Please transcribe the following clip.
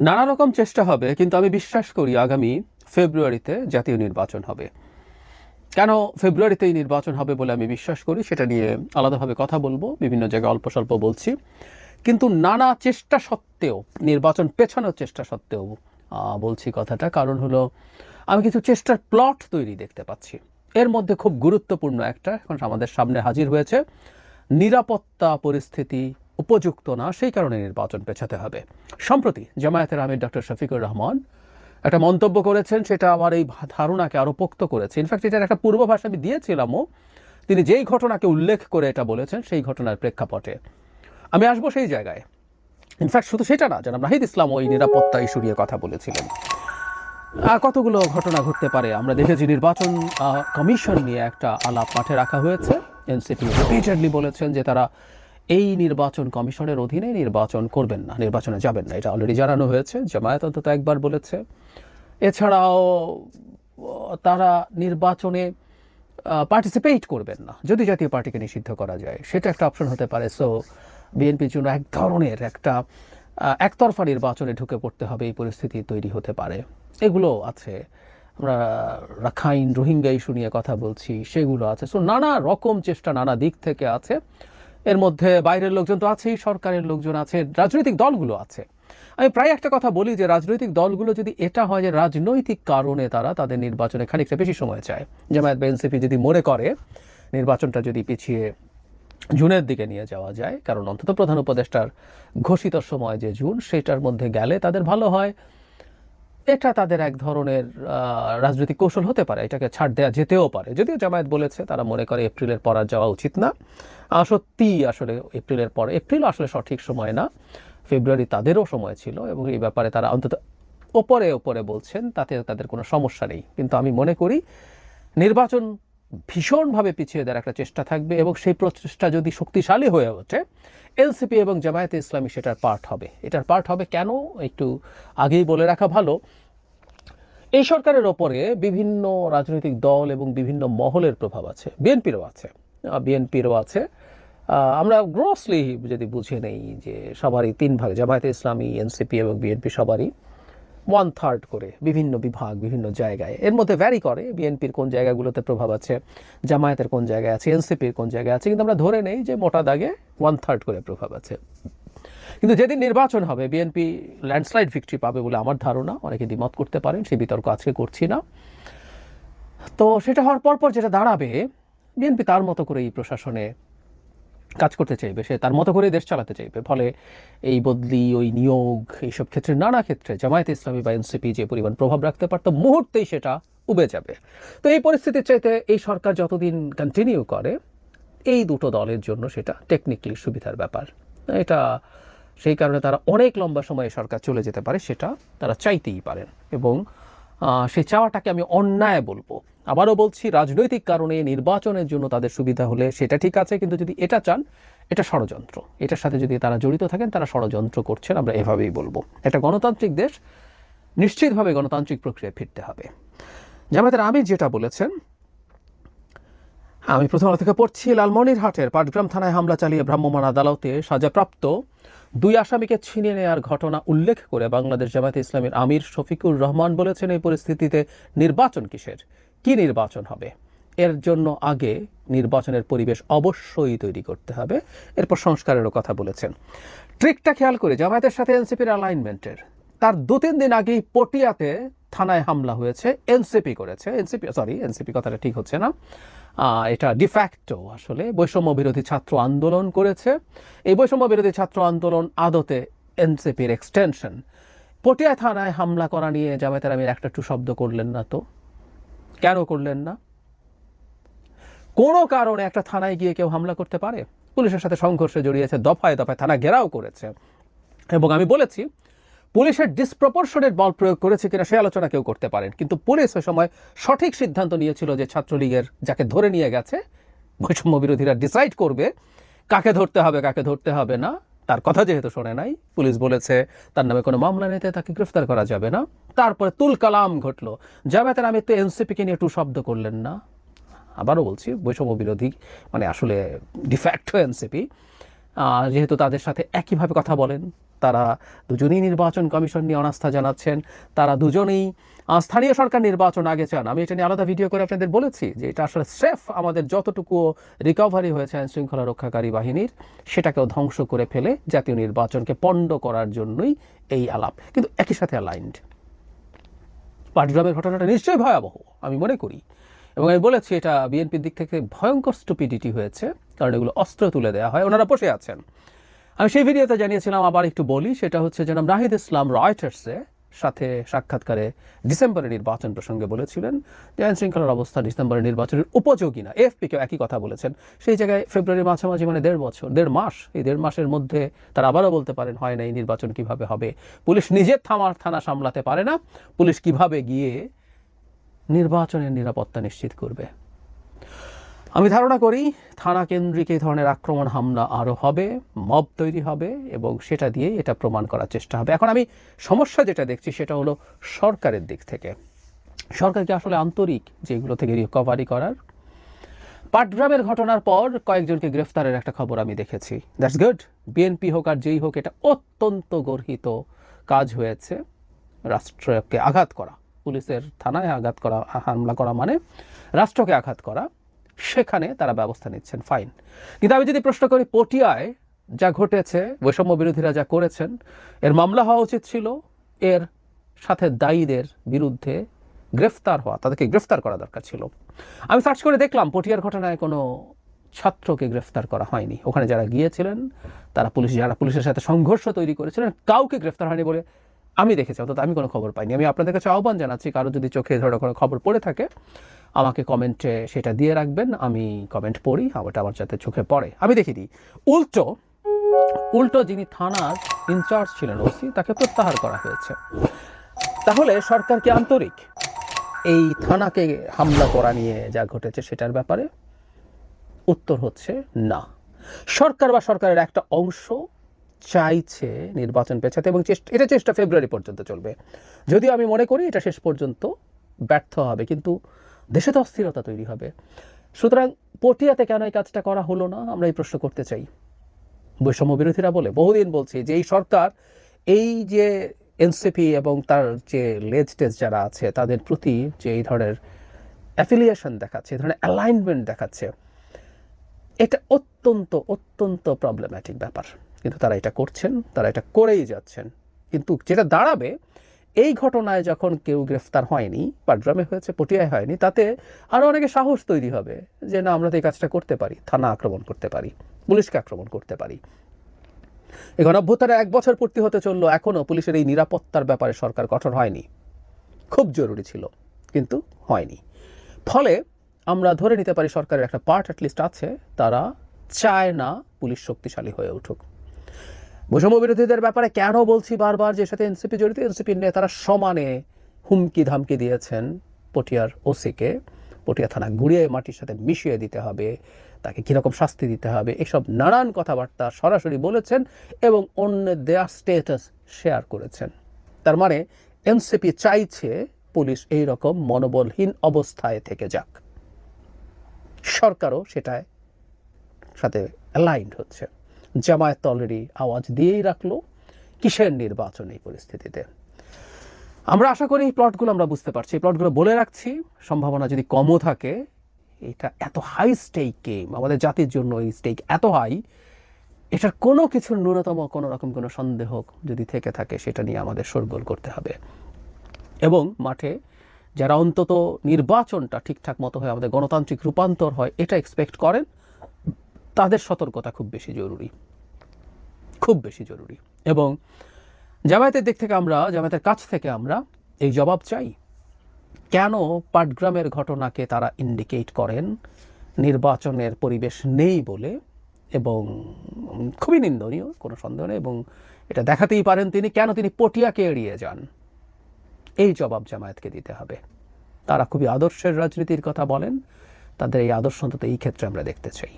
নানা রকম চেষ্টা হবে, কিন্তু আমি বিশ্বাস করি আগামী ফেব্রুয়ারিতে জাতীয় নির্বাচন হবে। কেন ফেব্রুয়ারিতেই নির্বাচন হবে বলে আমি বিশ্বাস করি সেটা নিয়ে আলাদাভাবে কথা বলবো, বিভিন্ন জায়গায় অল্প স্বল্প বলছি। কিন্তু নানা চেষ্টা সত্ত্বেও, নির্বাচন পেছানোর চেষ্টা সত্ত্বেও বলছি কথাটা, কারণ হলো আমি কিছু চেষ্টার প্লট তৈরি দেখতে পাচ্ছি। এর মধ্যে খুব গুরুত্বপূর্ণ একটা এখন আমাদের সামনে হাজির হয়েছে, নিরাপত্তা পরিস্থিতি উপযুক্ত না, সেই কারণে নির্বাচন পেছাতে হবে। সম্প্রতি জামায়াতের আমির ডক্টর শফিকুর রহমান একটা মন্তব্য করেছেন, সেটা আমার এই ধারণাকে আরও পোক্ত করেছে। ইনফ্যাক্ট এটার একটা পূর্বাভাস আমি দিয়েছিলামও। তিনি যেই ঘটনাকে উল্লেখ করে এটা বলেছেন, সেই ঘটনার প্রেক্ষাপটে আমি আসবো সেই জায়গায়। ইনফ্যাক্ট শুধু সেটা না, জনাব নাহিদ ইসলাম ওই নিরাপত্তা ইস্যু নিয়ে কথা বলেছিলেন। কতগুলো ঘটনা ঘটতে পারে আমরা দেখেছি। নির্বাচন কমিশন নিয়ে একটা আলাপ মাঠে রাখা হয়েছে। এনসিপি রিপিটেডলি বলেছেন যে তারা এই নির্বাচন কমিশনের অধীনে নির্বাচন করবেন না, নির্বাচনে যাবেন না। এটা অলরেডি জানানো হয়েছে। জামায়াত অন্তত একবার বলেছে। এছাড়াও তারা নির্বাচনে পার্টিসিপেট করবেন না যদি জাতীয় পার্টিকে নিষিদ্ধ করা যায়, সেটা একটা অপশন হতে পারে। সো বিএনপির জন্য এক ধরনের একটা একতরফা নির্বাচনে ঢুকে পড়তে হবে, এই পরিস্থিতি তৈরি হতে পারে। এগুলো আছে। আমরা রাখাইন রোহিঙ্গা ইস্যু নিয়ে কথা বলছি, সেগুলো আছে। সো নানা রকম চেষ্টা নানা দিক থেকে আছে। এর মধ্যে বাইরের লোকজন তো আছেই, সরকারের লোকজন আছে, রাজনৈতিক দলগুলো আছে। আমি প্রায় একটা কথা বলি যে রাজনৈতিক দলগুলো যদি এটা হয় যে রাজনৈতিক কারণে তারা তাদের নির্বাচনে খানিকটা বেশি সময় চায়, জামায়াত বা এনসিপি যদি মনে করে নির্বাচনটা যদি পিছিয়ে জুনের দিকে নিয়ে যাওয়া যায়, কারণ অন্তত প্রধান উপদেষ্টার ঘোষিত সময় যে জুন, সেটার মধ্যে গেলে তাদের ভালো হয়, এটা তাদের এক ধরনের রাজনৈতিক কৌশল হতে পারে। এটাকে ছাড় দেওয়া যেতেও পারে। যদিও জামায়াত বলেছে তারা মনে করে এপ্রিলের পর আর যাওয়া উচিত না। সত্যি আসলে এপ্রিলের পর, এপ্রিল আসলে সঠিক সময় না, ফেব্রুয়ারি তাদেরও সময় ছিল, এবং এই ব্যাপারে তারা অন্তত ওপরে ওপরে বলছেন, তাতে তাদের কোনো সমস্যা নেই। কিন্তু আমি মনে করি নির্বাচন ভীষণভাবে পিছিয়ে দেওয়ার একটা চেষ্টা থাকবে, এবং সেই প্রচেষ্টা যদি শক্তিশালী হয়ে ওঠে, এনসিপি এবং জামায়াতে ইসলামী সেটার পার্ট হবে। এটার পার্ট হবে কেন একটু আগেই বলে রাখা ভালো। এই সরকারের ওপরে বিভিন্ন রাজনৈতিক দল এবং বিভিন্ন মহলের প্রভাব আছে, বিএনপিরও আছে। আমরা গ্রসলি যদি বুঝে নেই যে সবারই 3 ভাগ, জামায়াতে ইসলামী, এনসিপি এবং বিএনপি সবারই 1/3 করে বিভিন্ন বিভাগ, বিভিন্ন জায়গায়। এর মধ্যে ভ্যারি করে বিএনপির কোন জায়গাগুলোতে প্রভাব আছে, জামায়াতের কোন জায়গায় আছে, এনসিপির কোন জায়গায় আছে, কিন্তু আমরা ধরে নেই যে মোটা দাগে 1/3 করে প্রভাব আছে। কিন্তু যেদিন নির্বাচন হবে বিএনপি ল্যান্ডস্লাইড ভিক্টরি পাবে বলে আমার ধারণা। অনেকে দ্বিমত করতে পারেন, সেই বিতর্ক আজকে করছি না। তো সেটা হওয়ার পরপর যেটা দাঁড়াবে, বিএনপি তার মতো করে এই প্রশাসনে কাজ করতে চাইবে, সে তার মতো করে দেশ চালাতে চাইবে। ফলে এই বদলি, ওই নিয়োগ, এইসব ক্ষেত্রে নানা ক্ষেত্রে জামায়াতে ইসলামী বা এনসিপি যে পরিমাণ প্রভাব রাখতে পারতো, মুহূর্তেই সেটা উবে যাবে। তো এই পরিস্থিতির চাইতে এই সরকার যতদিন কন্টিনিউ করে, এই দুটো দলের জন্য সেটা টেকনিক্যালি সুবিধার ব্যাপার। এটা সেই কারণে তারা অনেক লম্বা সময়ে সরকার চলে যেতে পারে, সেটা তারা চাইতেই পারেন। এবং সেই চাওয়াটাকে আমি অন্যায় বলবো। আবারও বলছি, রাজনৈতিক কারণে নির্বাচনের জন্য তাদের সুবিধা হলে সেটা ঠিক আছে, কিন্তু যদি এটা চান, এটা ষড়যন্ত্র। এটার সাথে যদি তারা জড়িত থাকেন, তারা ষড়যন্ত্র করছেন, আমরা এভাবেই বলবো। এটা গণতান্ত্রিক দেশ, নিশ্চিতভাবে গণতান্ত্রিক প্রক্রিয়ায় ফিরতে হবে। জামায়াতের আমির যেটা বলেছেন, আমি প্রথম আলো থেকে পড়ছি, লালমনিরহাটের পাটগ্রাম থানায় হামলা চালিয়ে ভ্রাম্যমাণ আদালতে সাজাপ্রাপ্ত 2 আসামিকে ছিনিয়ে নেওয়ার ঘটনা উল্লেখ করে বাংলাদেশ জামায়াতে ইসলামীর আমির শফিকুর রহমান বলেছেন, এই পরিস্থিতিতে নির্বাচন কিসের, কি নির্বাচন হবে? এর জন্য আগে নির্বাচনের পরিবেশ অবশ্যই তৈরি করতে হবে। এরপর সংস্কারেরও কথা বলেছেন। ট্রিকটা খেয়াল করে, জামায়াতের সাথে এনসিপির অ্যালাইনমেন্টের তার 2-3 দিন আগেই পটিয়াতে থানায় হামলা হয়েছে, এনসিপি করেছে। এনসিপি কথাটা ঠিক হচ্ছে না, এটা ডিফ্যাক্টো আসলে বৈষম্য বিরোধী ছাত্র আন্দোলন করেছে। এই বৈষম্য বিরোধী ছাত্র আন্দোলন আদতে এনসিপির এক্সটেনশন। পটিয়া থানায় হামলা করা নিয়ে জামায়াতের আমির একটা শব্দ করলেন না। তো কেন করলেন না? কোনো কারণে একটা থানায় গিয়ে কেউ হামলা করতে পারে? পুলিশের সাথে সংঘর্ষে জড়িয়েছে, দফায় দফায় থানা ঘেরাও করেছে। এবং আমি বলেছি, পুলিশের ডিসপ্রপোর্শনেট বল প্রয়োগ করেছে কিনা সে আলোচনা কেউ করতে পারেন, কিন্তু পুলিশ ওই সময় সঠিক সিদ্ধান্ত নিয়েছিল যে ছাত্রলীগের যাকে ধরে নিয়ে গেছে, বৈষম্য বিরোধীরা ডিসাইড করবে কাকে ধরতে হবে কাকে ধরতে হবে না। তার কথা যেহেতু শোনে নাই, পুলিশ বলেছে তার নামে কোনো মামলা নিতে, তাকে গ্রেফতার করা যাবে না। তারপরে তুল কালাম ঘটলো। জামায়াতের আমির তো এনসিপিকে নিয়ে একটু শব্দ করলেন না। আবারও বলছি, বৈষম্য বিরোধী মানে আসলে ডিফ্যাক্টো এনসিপি, যেহেতু তাদের সাথে একইভাবে কথা বলেন, তারা দুজনেই নির্বাচন কমিশন নিয়ে অনাস্থা জানাচ্ছেন, তারা দুজনেই স্থানীয় সরকার নির্বাচন আগে চান। আমি এটা নিয়ে আলাদা ভিডিও করে আপনাদের বলেছি যে এটা আসলে স্রেফ আমাদের যতটুকু রিকভারি হয়েছে আইন শৃঙ্খলা রক্ষাকারী বাহিনীর, সেটাকেও ধ্বংস করে ফেলে জাতীয় নির্বাচনকে পণ্ড করার জন্যই এই আলাপ, কিন্তু একই সাথে অ্যালাইন্ড। পাটগ্রামের ঘটনাটা নিশ্চয়ই ভয়াবহ আমি মনে করি, এবং আমি বলেছি এটা বিএনপির দিক থেকে ভয়ঙ্কর স্টুপিডিটি হয়েছে, কারণ এগুলো অস্ত্র তুলে দেওয়া হয়, ওনারা বসে আছেন। আমি সেই ভিডিওতে জানিয়েছিলাম, আবার একটু বলি, সেটা হচ্ছে জনাব নাহিদ ইসলাম রয়টার্সে সাথে সাক্ষাৎকারে ডিসেম্বরের নির্বাচন প্রসঙ্গে বলেছিলেন যে আইন শৃঙ্খলার অবস্থা ডিসেম্বরের নির্বাচনের উপযোগী না। এএফপিকেও একই কথা বলেছেন। সেই জায়গায় ফেব্রুয়ারির মাঝামাঝি মানে 1.5 মাস, এই 1.5 মাসের মধ্যে তারা আবারও বলতে পারেন হয় না, এই নির্বাচন কিভাবে হবে? পুলিশ নিজের থানা সামলাতে পারে না, পুলিশ কিভাবে গিয়ে নির্বাচনের নিরাপত্তা নিশ্চিত করবে? আমি ধারণা করি থানা কেন্দ্রিক এই ধরনের আক্রমণ হামলা আরও হবে, মব তৈরি হবে, এবং সেটা দিয়েই এটা প্রমাণ করার চেষ্টা হবে। এখন আমি সমস্যা যেটা দেখছি সেটা হলো সরকারের দিক থেকে। সরকার কি আসলে আন্তরিক যে এগুলো থেকে রিকভারি করার? পাটগ্রামের ঘটনার পর কয়েকজনকে গ্রেফতারের একটা খবর আমি দেখেছি, দ্যাটস গুড। বিএনপি হোক আর যেই হোক, এটা অত্যন্ত গর্হিত কাজ হয়েছে। রাষ্ট্রকে আঘাত করা, পুলিশের থানায় আঘাত করা, হামলা করা মানে রাষ্ট্রকে আঘাত করা, সেখানে তারা ব্যবস্থা নিচ্ছেন, ফাইন। কিন্তু আমি যদি প্রশ্ন করি, পটিয়ায় যা ঘটেছে, বৈষম্য বিরোধীরা যা করেছেন, এর মামলা হওয়া উচিত ছিল, এর সাথে দায়ীদের বিরুদ্ধে গ্রেফতার হওয়া, তাদেরকে গ্রেফতার করা দরকার ছিল। আমি সার্চ করে দেখলাম পটিয়ার ঘটনায় কোনো ছাত্রকে গ্রেফতার করা হয়নি। ওখানে যারা গিয়েছিলেন তারা যারা পুলিশের সাথে সংঘর্ষ তৈরি করেছিলেন, কাউকে গ্রেফতার হয়নি বলে আমি দেখেছি, অর্থাৎ আমি কোনো খবর পাইনি। আমি আপনাদের কাছে আহ্বান জানাচ্ছি, কারো যদি চোখে ধরে কোনো খবর পড়ে থাকে আমাকে কমেন্টে সেটা দিয়ে রাখবেন, আমি কমেন্ট পড়ি, ওটা আমার যাতে চোখে পড়ে আমি দেখে দিই। উল্টো যিনি থানার ইনচার্জ ছিলেন, ওসি, তাকে প্রত্যাহার করা হয়েছে। তাহলে সরকার কি আন্তরিক এই থানাকে হামলা করা নিয়ে যা ঘটেছে সেটার ব্যাপারে? উত্তর হচ্ছে না। সরকার বা সরকারের একটা অংশ চাইছে নির্বাচন পেছাতে, এবং এটা চেষ্টা ফেব্রুয়ারি পর্যন্ত চলবে। যদিও আমি মনে করি এটা শেষ পর্যন্ত ব্যর্থ হবে, কিন্তু দেশে তো অস্থিরতা তৈরি হবে। সুতরাং পটিয়াতে কেন এই কাজটা করা হলো না, আমরা এই প্রশ্ন করতে চাই। বৈষম্য বিরোধীরা বলে, বহুদিন বলছি যে এই সরকার এই যে এনসিপি এবং তার যে লেজ যারা আছে তাদের প্রতি যে এই ধরনের অ্যাফিলিয়েশন দেখাচ্ছে, এই ধরনের অ্যালাইনমেন্ট দেখাচ্ছে, এটা অত্যন্ত অত্যন্ত প্রবলেম্যাটিক ব্যাপার। কিন্তু তারা এটা করছেন, তারা এটা করেই যাচ্ছেন। কিন্তু যেটা দাঁড়াবে, এই ঘটনায় যখন কেউ গ্রেফতার হয়নি, পাটগ্রামে হয়েছে, পটিয়ায় হয়নি, তাতে আরও অনেকে সাহস তৈরি হবে যে না, আমরা তো এই কাজটা করতে পারি, থানা আক্রমণ করতে পারি, পুলিশকে আক্রমণ করতে পারি। এই গণঅভ্যুত্থানে 1 বছর পূর্তি হতে চললো, এখনও পুলিশের এই নিরাপত্তার ব্যাপারে সরকার কঠোর হয়নি। খুব জরুরি ছিল, কিন্তু হয়নি। ফলে আমরা ধরে নিতে পারি সরকারের একটা পার্ট অ্যাটলিস্ট আছে, তারা চায় না পুলিশ শক্তিশালী হয়ে উঠুক। বৈষম্য বিরোধীদের ব্যাপারে কেন বলছি বারবার যে সাথে এনসিপি জড়িত, এনসিপির নেতারা সমানে হুমকি ধামকি দিয়েছেন পটিয়ার ওসিকে, পটিয়া থানা গুড়িয়ে মাটির সাথে মিশিয়ে দিতে হবে, তাকে কীরকম শাস্তি দিতে হবে, এসব নানান কথাবার্তা সরাসরি বলেছেন এবং অন্যের দেয়া স্টেটাস শেয়ার করেছেন। তার মানে এনসিপি চাইছে পুলিশ এই রকম মনোবলহীন অবস্থায় থেকে যাক। সরকারও সেটায় সাথে অ্যালাইন্ড হচ্ছে। জামায়াত অলরেডি আওয়াজ দিয়েই রাখলো, কিসের নির্বাচন এই পরিস্থিতিতে? আমরা আশা করি এই প্লটগুলো আমরা বুঝতে পারছি, এই প্লটগুলো বলে রাখছি। সম্ভাবনা যদি কমও থাকে, এটা এত হাই স্টেক গেম, আমাদের জাতির জন্য এই স্টেক এত হাই, এটার কোনো কিছুর ন্যূনতম কোনো রকম কোনো সন্দেহ যদি থেকে থাকে, সেটা নিয়ে আমাদের শোরগোল করতে হবে। এবং মাঠে যারা অন্তত নির্বাচনটা ঠিকঠাক মতো হয়, আমাদের গণতান্ত্রিক রূপান্তর হয়, এটা এক্সপেক্ট করেন, তাদের সতর্কতা খুব বেশি জরুরি, খুব বেশি জরুরি। এবং জামায়াতের দিক থেকে আমরা, জামায়াতের কাছ থেকে আমরা এই জবাব চাই, কেন পাটগ্রামের ঘটনাকে তারা ইন্ডিকেট করেন নির্বাচনের পরিবেশ নেই বলে, এবং খুবই নিন্দনীয়, কোনো সন্দেহ নেই, এবং এটা দেখাতেই পারেন তিনি কেন তিনি পটিয়াকে এড়িয়ে যান। এই জবাব জামায়াতকে দিতে হবে। তারা খুবই আদর্শের রাজনীতির কথা বলেন, তাদের এই আদর্শ অন্তত এই ক্ষেত্রে আমরা দেখতে চাই।